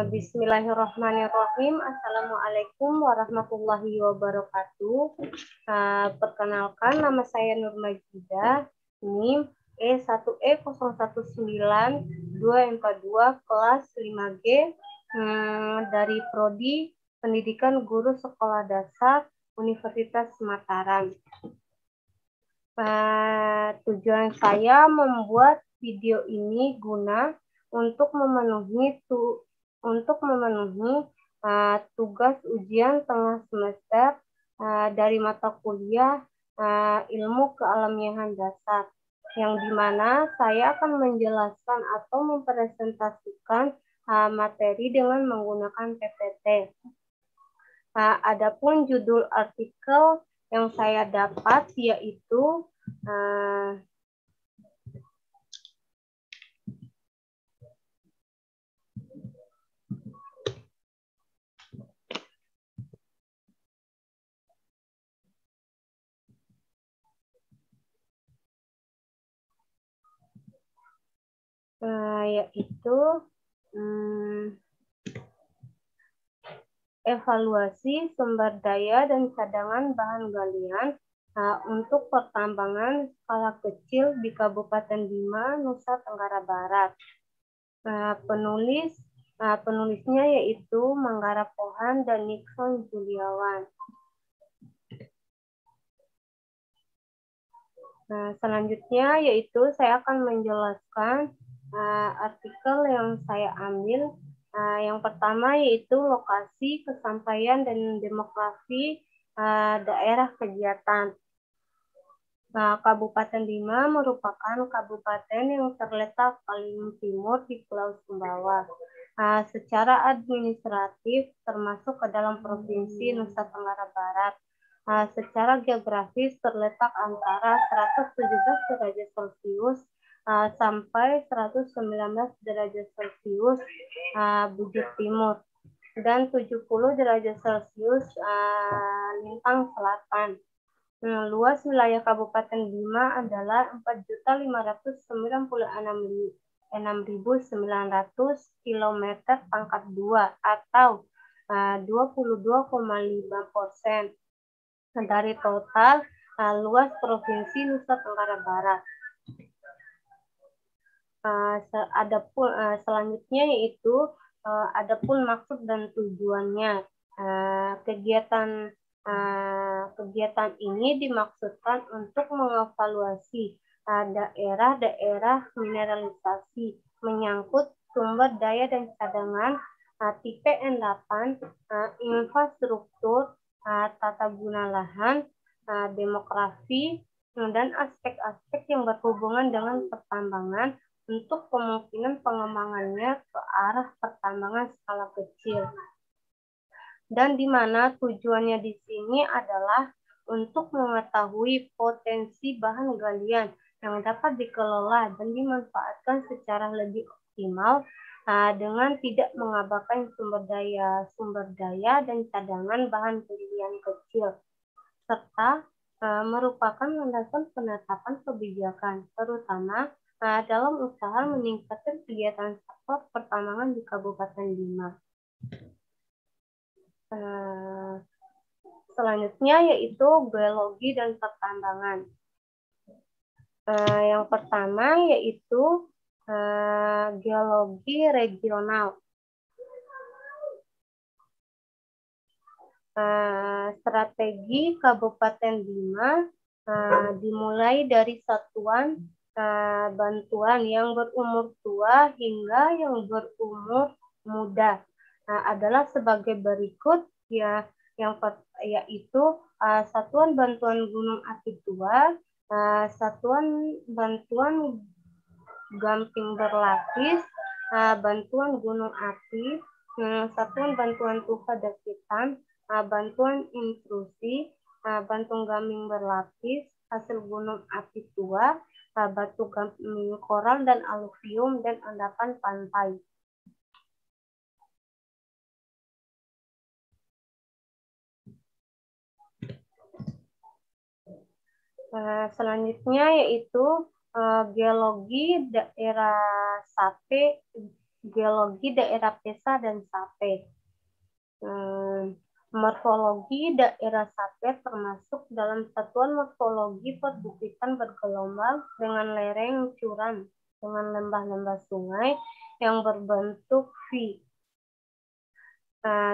Bismillahirrahmanirrahim. Assalamualaikum warahmatullahi wabarakatuh. Perkenalkan, nama saya Nur Majidah, NIM E1E019242 kelas 5G dari Prodi Pendidikan Guru Sekolah Dasar Universitas Mataram. Tujuan saya membuat video ini guna untuk memenuhi tugas ujian tengah semester dari mata kuliah ilmu keilmiahan dasar, yang dimana saya akan menjelaskan atau mempresentasikan materi dengan menggunakan PPT. Adapun judul artikel yang saya dapat yaitu evaluasi sumber daya dan cadangan bahan galian untuk pertambangan skala kecil di Kabupaten Bima, Nusa Tenggara Barat. Penulisnya yaitu Manggara Pohan dan Nixon Juliawan. Selanjutnya yaitu saya akan menjelaskan artikel yang saya ambil. Yang pertama yaitu lokasi, kesampaian, dan demografi daerah kegiatan. Kabupaten Bima merupakan kabupaten yang terletak paling timur di Pulau Sumbawa. Secara administratif termasuk ke dalam Provinsi Nusa Tenggara Barat. Secara geografis terletak antara 117 derajat Celcius sampai 119 derajat Celcius bujur timur dan 70 derajat Celcius lintang selatan. Luas wilayah Kabupaten Bima adalah 4.596.900 km pangkat 2 atau 22,5% dari total luas Provinsi Nusa Tenggara Barat. Selanjutnya yaitu adapun maksud dan tujuannya. Kegiatan ini dimaksudkan untuk mengevaluasi daerah-daerah mineralisasi menyangkut sumber daya dan cadangan tipe N8, infrastruktur, tata guna lahan, demografi, dan aspek-aspek yang berhubungan dengan pertambangan untuk kemungkinan pengembangannya ke arah pertambangan skala kecil. Dan di mana tujuannya di sini adalah untuk mengetahui potensi bahan galian yang dapat dikelola dan dimanfaatkan secara lebih optimal dengan tidak mengabaikan sumber daya dan cadangan bahan galian kecil, serta merupakan landasan penetapan kebijakan, terutama dalam usaha meningkatkan kegiatan sektor pertambangan di Kabupaten Bima. Selanjutnya yaitu geologi dan pertambangan. Yang pertama yaitu geologi regional. Strategi Kabupaten Bima dimulai dari satuan bantuan yang berumur tua hingga yang berumur muda adalah sebagai berikut yaitu satuan bantuan gunung api tua, satuan bantuan gamping berlapis, bantuan gunung api, satuan bantuan tufa dakitan, bantuan intrusi, bantuan gamping berlapis, hasil gunung api tua, batu gamping koral dan aluvium, dan endapan pantai. Selanjutnya yaitu geologi daerah Sape Geologi daerah Pesa dan Sape. Morfologi daerah Sape termasuk dalam satuan morfologi perbukitan bergelombang dengan lereng curam dengan lembah-lembah sungai yang berbentuk V.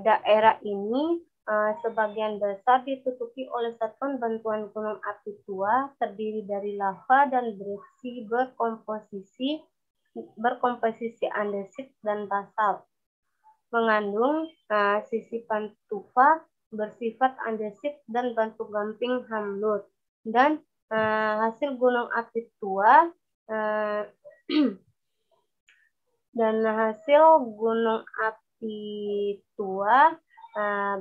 Daerah ini sebagian besar ditutupi oleh satuan bantuan gunung api tua terdiri dari lava dan bereaksi berkomposisi andesit dan basalt. Mengandung sisipan tufa bersifat andesit dan batu gamping hamlut. Dan hasil gunung api tua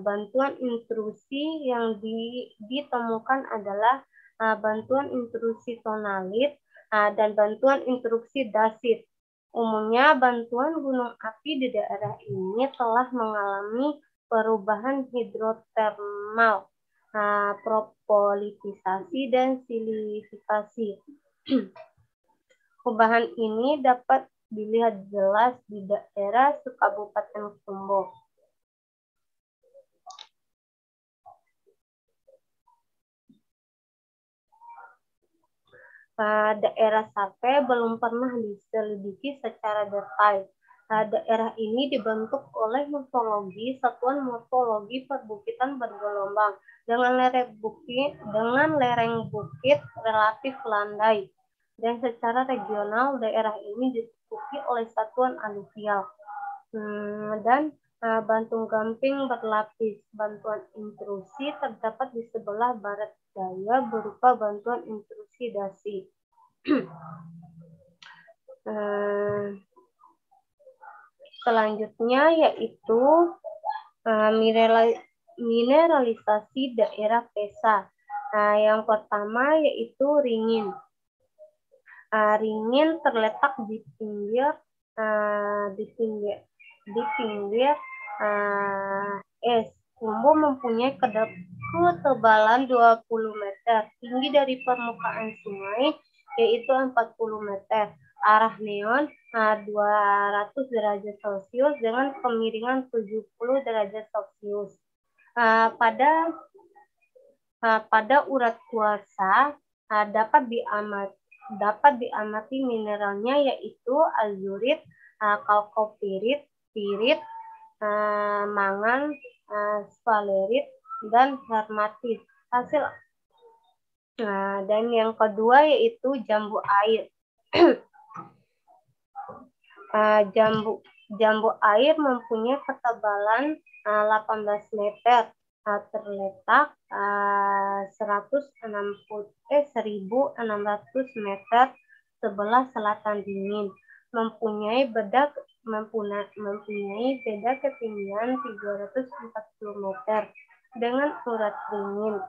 bantuan intrusi yang ditemukan adalah bantuan intrusi tonalit dan bantuan intrusi dasit. Umumnya bantuan gunung api di daerah ini telah mengalami perubahan hidrotermal, propolitisasi, dan silicifikasi. Perubahan ini dapat dilihat jelas di daerah Kabupaten Sumbo. Daerah Sape belum pernah diselidiki secara detail. Daerah ini dibentuk oleh satuan morfologi perbukitan bergelombang dengan lereng bukit relatif landai. Dan secara regional daerah ini ditutupi oleh satuan aluvial. Dan bantung gamping berlapis. Bantuan intrusi terdapat di sebelah barat daya berupa bantuan intrusi dasi. Selanjutnya yaitu mineralisasi daerah Pesa. Yang pertama yaitu ringin. Ringin terletak di pinggir es. Sumbo mempunyai ketebalan 20 meter, tinggi dari permukaan sungai yaitu 40 meter. Arah neon 200 derajat Celcius dengan kemiringan 70 derajat Celcius. Pada urat kuarsa dapat diamati mineralnya yaitu azurit, kalkopirit, pirit, mangan, sphalerit, dan hermatit. Dan yang kedua yaitu jambu air. Jambu air mempunyai ketebalan 18 meter, terletak 1.600 meter sebelah selatan dingin, mempunyai beda ketinggian 340 meter dengan urat dingin.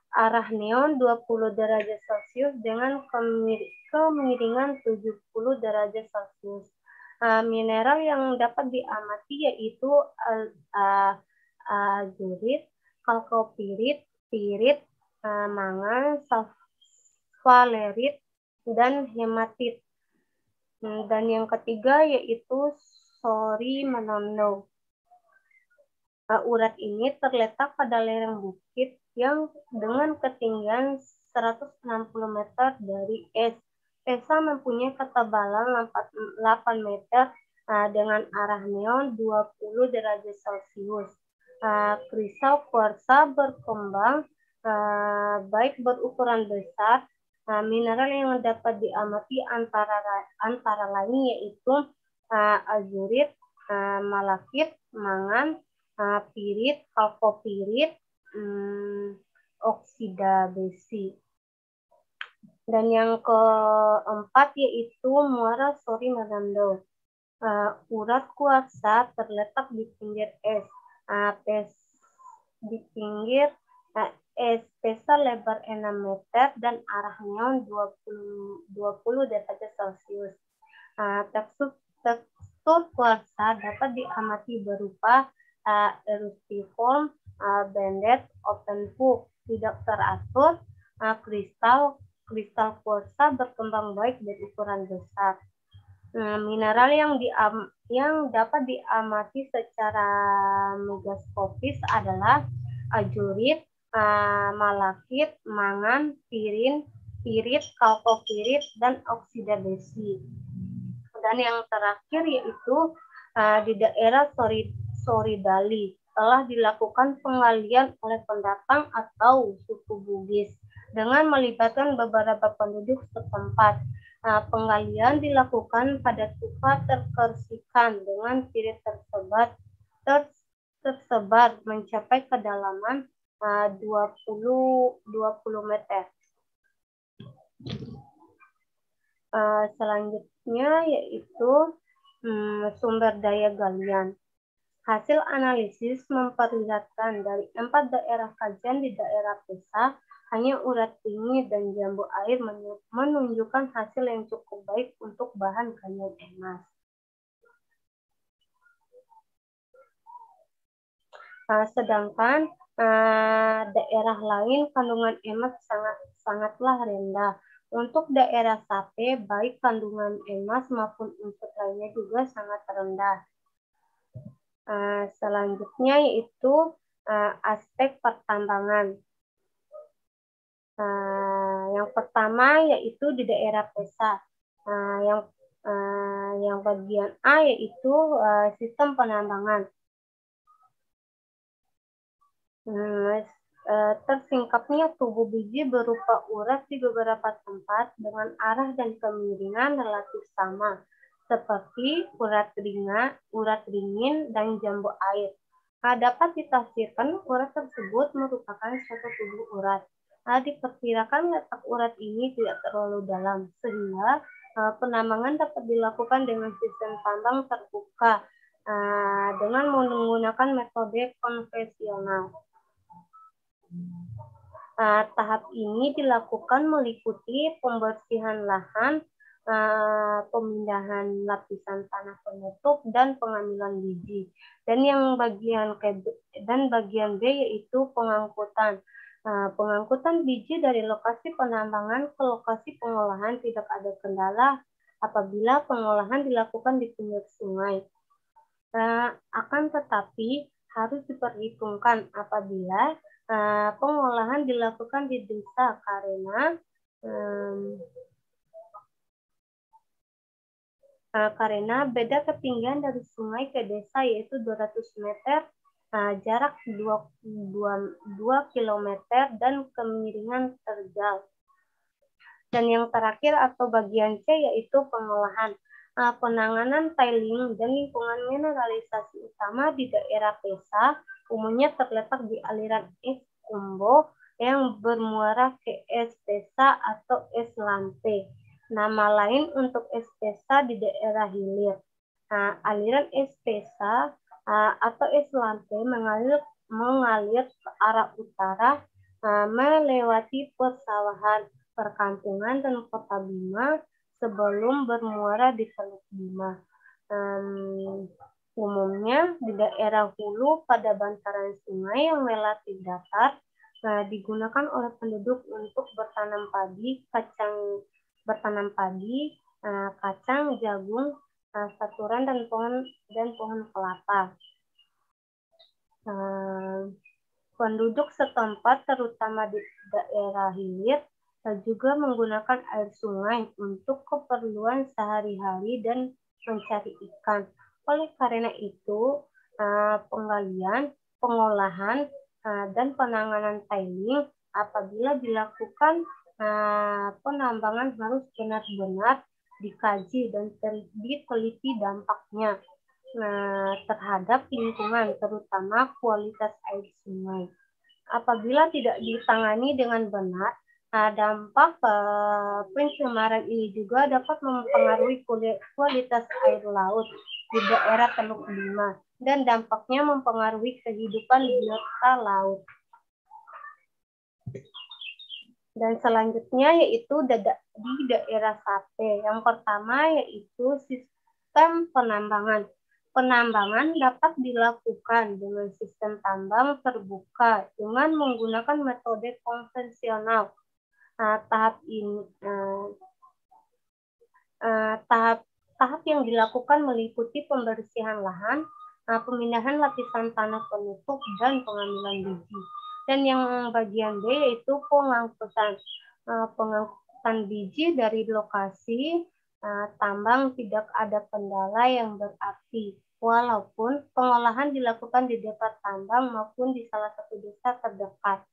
Arah neon 20 derajat Celcius dengan kemiringan 70 derajat Celcius. Mineral yang dapat diamati yaitu azurit, kalkopirit, pirit, mangan, sphalerit, dan hematit. Dan yang ketiga yaitu sori menono. Urat ini terletak pada lereng bukit yang dengan ketinggian 160 meter dari es. Pesa mempunyai ketebalan 8 meter dengan arah neon 20 derajat Celcius. Kristal kuarsa berkembang baik berukuran besar. Mineral yang dapat diamati antara lain yaitu azurit, malakit, mangan, pirit, kalkopirit, oksida besi. Dan yang keempat yaitu muara sori menono. Urat kuarsa terletak di pinggir es. Di pinggir es Pesa lebar 6 meter dan arah neon 20 derajat Celcius. Tekstur kuarsa dapat diamati berupa erustiform, banded, open puff, tidak teratur, kristal kuarsa berkembang baik dan ukuran besar. Mineral yang dapat diamati secara mikroskopis adalah azurit, malakit, mangan, pirit, kalkopirit, dan oksida besi. Dan yang terakhir yaitu di daerah Soridali telah dilakukan penggalian oleh pendatang atau suku Bugis dengan melibatkan beberapa penduduk setempat. Penggalian dilakukan pada tufa terkersikan dengan pirit tersebar mencapai kedalaman 20 meter. Selanjutnya yaitu sumber daya galian. Hasil analisis memperlihatkan dari 4 daerah kajian di daerah Pesa, hanya urat tinggi dan jambu air menunjukkan hasil yang cukup baik untuk bahan galian emas. Sedangkan daerah lain kandungan emas sangatlah rendah. Untuk daerah Sape, baik kandungan emas maupun unsur lainnya juga sangat rendah. Selanjutnya yaitu aspek pertambangan. Yang pertama yaitu di daerah Pesa. Yang bagian A yaitu sistem penambangan. Tersingkapnya tubuh biji berupa urat di beberapa tempat dengan arah dan kemiringan relatif sama, seperti urat dingin, dan jambu air. Dapat ditafsirkan urat tersebut merupakan suatu tubuh urat. Diperkirakan letak urat ini tidak terlalu dalam, sehingga penambangan dapat dilakukan dengan sistem tambang terbuka dengan menggunakan metode konvensional. Tahap ini dilakukan meliputi pembersihan lahan, pemindahan lapisan tanah penutup, dan pengambilan biji. Dan bagian B yaitu pengangkutan. Pengangkutan biji dari lokasi penambangan ke lokasi pengolahan tidak ada kendala apabila pengolahan dilakukan di pinggir sungai. Akan tetapi harus diperhitungkan apabila pengolahan dilakukan di desa karena beda ketinggian dari sungai ke desa yaitu 200 meter, jarak 2 km, dan kemiringan terjal. Dan yang terakhir atau bagian C yaitu pengolahan. Penanganan tailing dan lingkungan mineralisasi utama di daerah Pesa umumnya terletak di aliran es Kumbo yang bermuara ke es Pesa atau es Lampe. Nama lain untuk es Pesa di daerah hilir. Aliran es Pesa atau es Lampe mengalir ke arah utara, melewati persawahan, perkampungan, dan kota Bima sebelum bermuara di Teluk Bima. Umumnya di daerah hulu pada bantaran sungai yang relatif datar digunakan oleh penduduk untuk bertanam padi, kacang, jagung, saturan, dan pohon kelapa. Penduduk setempat terutama di daerah hilir juga menggunakan air sungai untuk keperluan sehari-hari dan mencari ikan. Oleh karena itu, penggalian, pengolahan, dan penanganan tailing apabila dilakukan penambangan harus benar-benar dikaji dan diteliti dampaknya terhadap lingkungan, terutama kualitas air sungai. Apabila tidak ditangani dengan benar, dampak pencemaran ini juga dapat mempengaruhi kualitas air laut di daerah Teluk Bima dan dampaknya mempengaruhi kehidupan biota laut. Dan selanjutnya yaitu di daerah Sape. Yang pertama yaitu sistem penambangan. Penambangan dapat dilakukan dengan sistem tambang terbuka dengan menggunakan metode konvensional. Tahap yang dilakukan meliputi pembersihan lahan, pemindahan lapisan tanah penutup, dan pengambilan biji. Dan yang bagian B yaitu pengangkutan biji dari lokasi tambang. Tidak ada kendala yang berarti, walaupun pengolahan dilakukan di dekat tambang maupun di salah satu desa terdekat.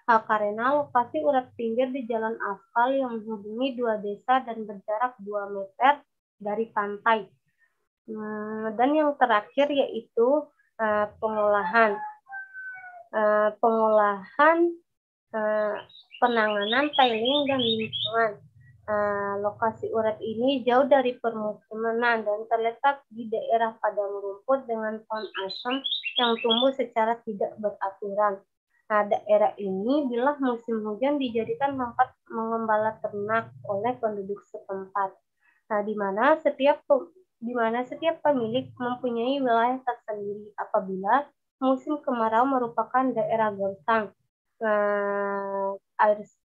Karena lokasi urat pinggir di jalan aspal yang menghubungi dua desa dan berjarak 2 meter dari pantai. Dan yang terakhir yaitu pengolahan. Penanganan tailing dan lingkungan. Lokasi urat ini jauh dari permukiman dan terletak di daerah padang rumput dengan pohon asam yang tumbuh secara tidak beraturan. Daerah ini bila musim hujan dijadikan tempat mengembala ternak oleh penduduk setempat. Di mana setiap pemilik mempunyai wilayah tersendiri apabila musim kemarau merupakan daerah gersang.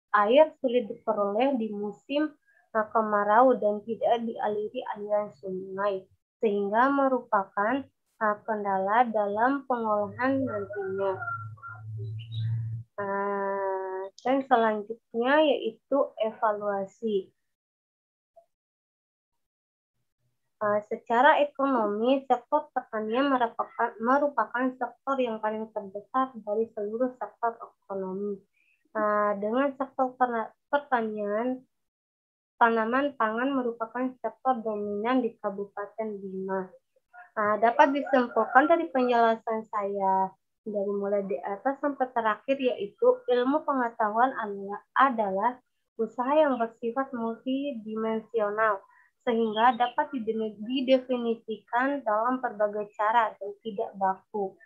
Air sulit diperoleh di musim kemarau dan tidak dialiri aliran sungai, sehingga merupakan kendala dalam pengolahan nantinya. Dan selanjutnya yaitu evaluasi. Secara ekonomi, sektor pertanian merupakan sektor yang paling terbesar dari seluruh sektor ekonomi. Dengan sektor pertanian, tanaman pangan merupakan sektor dominan di Kabupaten Bima. Dapat disimpulkan dari penjelasan saya dari mulai di atas sampai terakhir, yaitu ilmu pengetahuan adalah usaha yang bersifat multidimensional, sehingga dapat didefinisikan dalam berbagai cara dan tidak baku.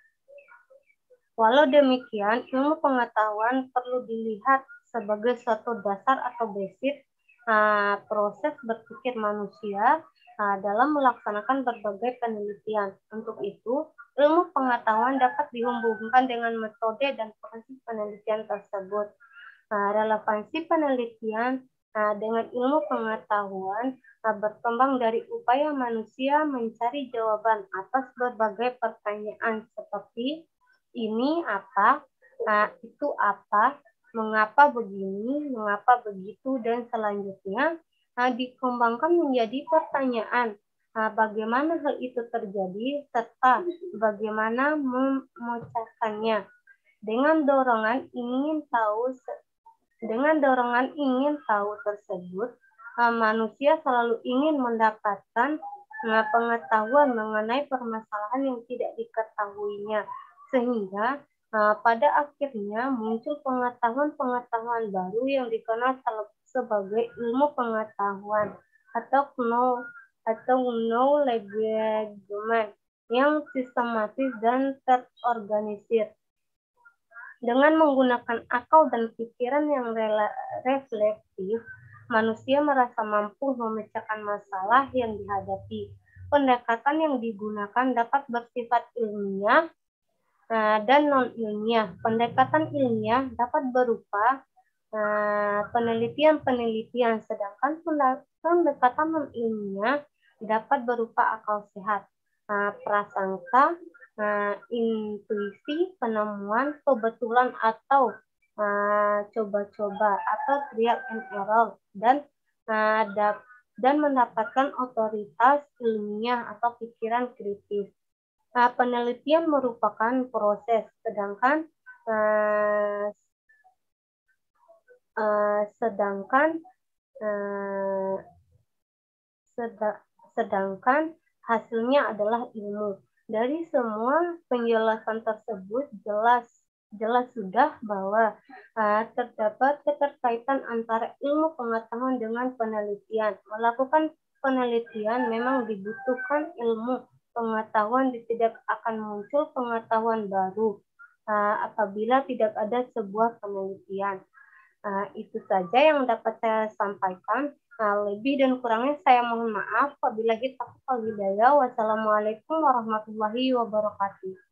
Walau demikian, ilmu pengetahuan perlu dilihat sebagai suatu dasar atau basic proses berpikir manusia dalam melaksanakan berbagai penelitian. Untuk itu, ilmu pengetahuan dapat dihubungkan dengan metode dan proses penelitian tersebut. Relevansi penelitian dengan ilmu pengetahuan berkembang dari upaya manusia mencari jawaban atas berbagai pertanyaan seperti ini apa, itu apa, mengapa begini, mengapa begitu, dan selanjutnya dikembangkan menjadi pertanyaan bagaimana hal itu terjadi serta bagaimana memecahkannya. Dengan dorongan ingin tahu tersebut, manusia selalu ingin mendapatkan pengetahuan mengenai permasalahan yang tidak diketahuinya, sehingga pada akhirnya muncul pengetahuan baru yang dikenal sebagai ilmu pengetahuan atau knowledge yang sistematis dan terorganisir. Dengan menggunakan akal dan pikiran yang reflektif, manusia merasa mampu memecahkan masalah yang dihadapi. Pendekatan yang digunakan dapat bersifat ilmiah dan non-ilmiah. Pendekatan ilmiah dapat berupa penelitian, sedangkan pendekatan non-ilmiah dapat berupa akal sehat, prasangka, intuisi, penemuan, kebetulan atau coba-coba atau trial and error, dan mendapatkan otoritas ilmiah atau pikiran kritis. Penelitian merupakan proses, sedangkan hasilnya adalah ilmu. Dari semua penjelasan tersebut jelas sudah bahwa terdapat keterkaitan antara ilmu pengetahuan dengan penelitian. Melakukan penelitian memang dibutuhkan ilmu pengetahuan, tidak akan muncul pengetahuan baru apabila tidak ada sebuah penelitian. Itu saja yang dapat saya sampaikan. Nah, lebih dan kurangnya saya mohon maaf. Wabillahi taufiq wal hidayah. Wassalamualaikum warahmatullahi wabarakatuh.